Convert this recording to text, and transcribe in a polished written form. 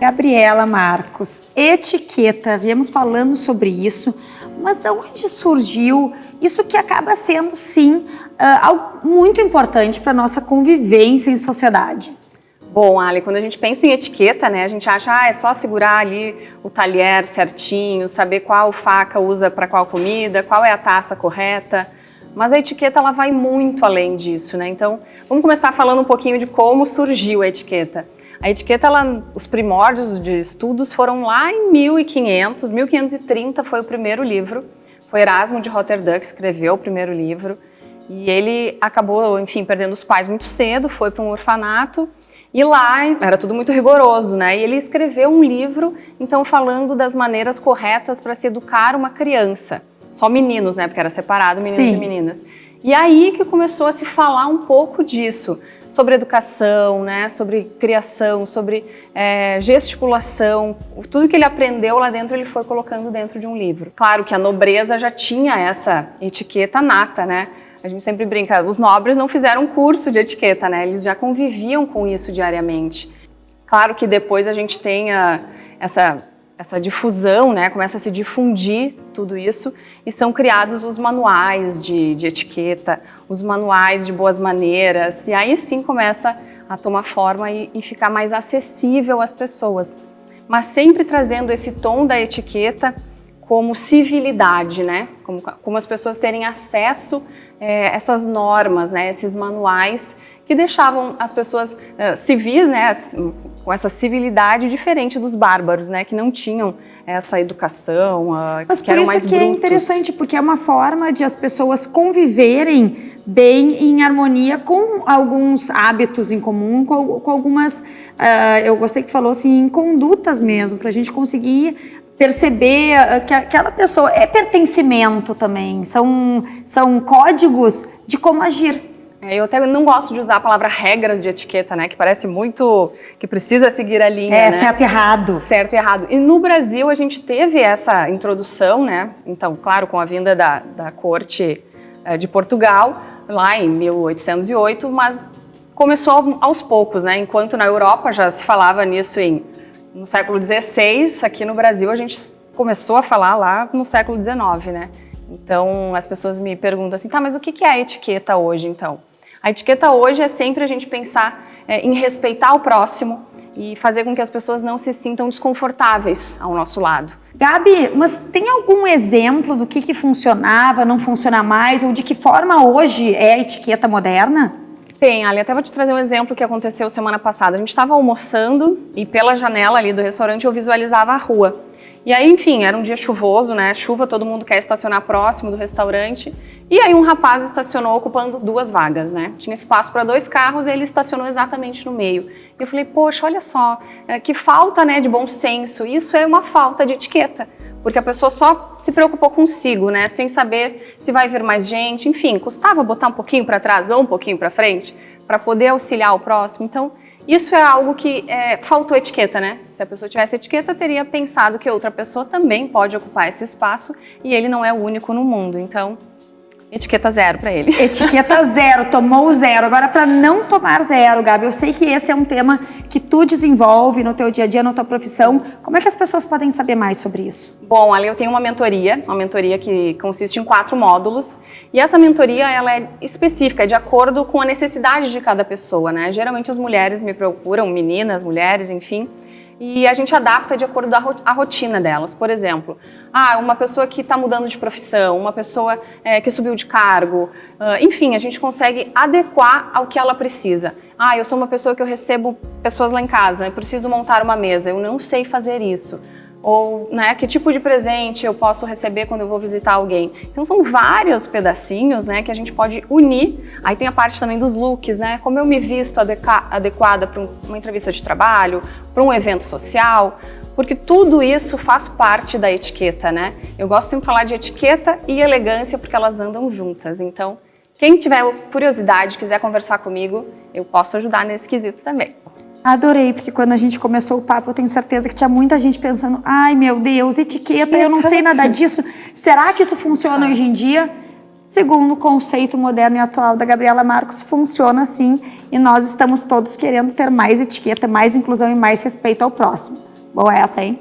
Gabriela Marcos, etiqueta, viemos falando sobre isso, mas de onde surgiu isso que acaba sendo, sim, algo muito importante para a nossa convivência em sociedade? Bom, Ali, quando a gente pensa em etiqueta, né, a gente acha, é só segurar ali o talher certinho, saber qual faca usa para qual comida, qual é a taça correta, mas a etiqueta ela vai muito além disso, né? Então, vamos começar falando um pouquinho de como surgiu a etiqueta. A etiqueta, os primórdios de estudos foram lá em 1500, 1530 foi o primeiro livro. Foi Erasmo de Roterdã que escreveu o primeiro livro. E ele acabou, enfim, perdendo os pais muito cedo, foi para um orfanato. E lá era tudo muito rigoroso, né? E ele escreveu um livro, então, falando das maneiras corretas para se educar uma criança. Só meninos, né? Porque era separado, meninos e meninas. E aí que começou a se falar um pouco disso. Sobre educação, né, sobre criação, sobre gesticulação, tudo que ele aprendeu lá dentro ele foi colocando dentro de um livro. Claro que a nobreza já tinha essa etiqueta nata, né? A gente sempre brinca, os nobres não fizeram curso de etiqueta, né? Eles já conviviam com isso diariamente. Claro que depois a gente tem essa difusão, né? Começa a se difundir tudo isso e são criados os manuais de etiqueta, os manuais de boas maneiras, e aí sim começa a tomar forma e ficar mais acessível às pessoas. Mas sempre trazendo esse tom da etiqueta como civilidade, né? Como as pessoas terem acesso a essas normas, né? Esses manuais que deixavam as pessoas civis, né? Com essa civilidade diferente dos bárbaros, né? Que não tinham essa educação, mas que eram mais brutos. Mas por isso que é interessante, porque é uma forma de as pessoas conviverem bem em harmonia com alguns hábitos em comum, com algumas, eu gostei que tu falou assim, em condutas mesmo, para a gente conseguir perceber que aquela pessoa é pertencimento também, são códigos de como agir. Eu até não gosto de usar a palavra regras de etiqueta, né? Que parece muito que precisa seguir a linha, né? Certo e errado. Certo e errado. E no Brasil a gente teve essa introdução, né? Então, claro, com a vinda da corte de Portugal, lá em 1808, mas começou aos poucos, né? Enquanto na Europa já se falava nisso no século XVI, aqui no Brasil a gente começou a falar lá no século XIX, né? Então, as pessoas me perguntam assim, tá, mas o que é a etiqueta hoje, então? A etiqueta hoje é sempre a gente pensar em respeitar o próximo e fazer com que as pessoas não se sintam desconfortáveis ao nosso lado. Gabi, mas tem algum exemplo do que funcionava, não funciona mais, ou de que forma hoje é a etiqueta moderna? Tem, Ali, até vou te trazer um exemplo que aconteceu semana passada. A gente estava almoçando e pela janela ali do restaurante eu visualizava a rua. E aí, enfim, era um dia chuvoso, né? Chuva, todo mundo quer estacionar próximo do restaurante. E aí um rapaz estacionou ocupando 2 vagas, né? Tinha espaço para 2 carros e ele estacionou exatamente no meio. E eu falei, poxa, olha só, que falta, né, de bom senso. Isso é uma falta de etiqueta, porque a pessoa só se preocupou consigo, né? Sem saber se vai vir mais gente. Enfim, custava botar um pouquinho para trás ou um pouquinho para frente para poder auxiliar o próximo. Então, isso é algo que faltou etiqueta, né? Se a pessoa tivesse etiqueta, teria pensado que outra pessoa também pode ocupar esse espaço e ele não é o único no mundo. Então, etiqueta 0 para ele. Etiqueta 0, tomou o 0. Agora, para não tomar 0, Gabi, eu sei que esse é um tema que tu desenvolve no teu dia a dia, na tua profissão. Como é que as pessoas podem saber mais sobre isso? Bom, Ali, eu tenho uma mentoria que consiste em 4 módulos. E essa mentoria, ela é específica, de acordo com a necessidade de cada pessoa, né? Geralmente as mulheres me procuram, meninas, mulheres, enfim, e a gente adapta de acordo com a rotina delas. Por exemplo, uma pessoa que está mudando de profissão, uma pessoa que subiu de cargo, enfim, a gente consegue adequar ao que ela precisa. Eu sou uma pessoa que eu recebo pessoas lá em casa, eu preciso montar uma mesa, eu não sei fazer isso. Ou, né, que tipo de presente eu posso receber quando eu vou visitar alguém. Então são vários pedacinhos, né, que a gente pode unir. Aí tem a parte também dos looks, né, como eu me visto adequada para uma entrevista de trabalho, para um evento social, porque tudo isso faz parte da etiqueta, né. Eu gosto sempre de falar de etiqueta e elegância porque elas andam juntas. Então, quem tiver curiosidade, quiser conversar comigo, eu posso ajudar nesse quesito também. Adorei, porque quando a gente começou o papo, eu tenho certeza que tinha muita gente pensando, ai meu Deus, etiqueta, eu não sei nada disso. Será que isso funciona hoje em dia? Segundo o conceito moderno e atual da Gabriela Marcos, funciona sim, e nós estamos todos querendo ter mais etiqueta, mais inclusão e mais respeito ao próximo. Boa essa, hein?